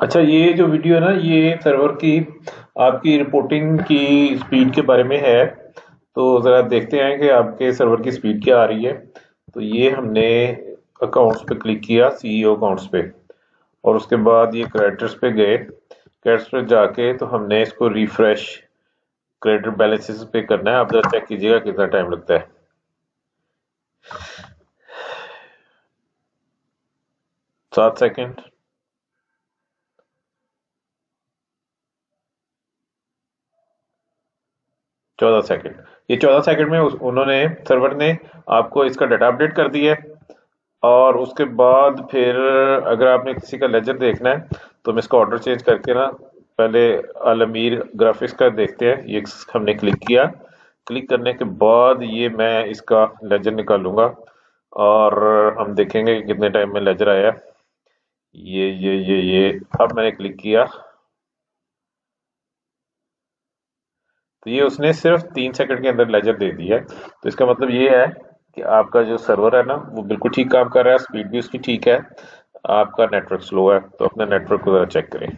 अच्छा, ये जो वीडियो है ना, ये सर्वर की आपकी रिपोर्टिंग की स्पीड के बारे में है। तो ज़रा देखते हैं कि आपके सर्वर की स्पीड क्या आ रही है। तो ये हमने अकाउंट्स पे क्लिक किया, सीईओ अकाउंट्स पे, और उसके बाद ये क्रेडिटर्स पे गए। क्रेडिटर्स पे जाके तो हमने इसको रिफ्रेश क्रेडिटर बैलेंसेस पे करना है। आप जरा चेक कीजिएगा कितना टाइम लगता है। 7 सेकेंड। 14 सेकेंड। ये 14 सेकेंड में उन्होंने, सर्वर ने, आपको इसका डाटा अपडेट कर दिया है। और उसके बाद फिर अगर आपने किसी का लेजर देखना है तो हम इसका ऑर्डर चेंज करके ना, पहले अलमीर ग्राफिक्स का देखते हैं। ये हमने क्लिक किया। क्लिक करने के बाद ये मैं इसका लेजर निकालूंगा और हम देखेंगे कि कितने टाइम में लेजर आया। ये अब मैंने क्लिक किया तो ये उसने सिर्फ 3 सेकंड के अंदर लेजर दे दिया है। तो इसका मतलब ये है कि आपका जो सर्वर है ना, वो बिल्कुल ठीक काम कर रहा है, स्पीड भी उसकी ठीक है। आपका नेटवर्क स्लो है, तो अपना नेटवर्क को जरा चेक करें।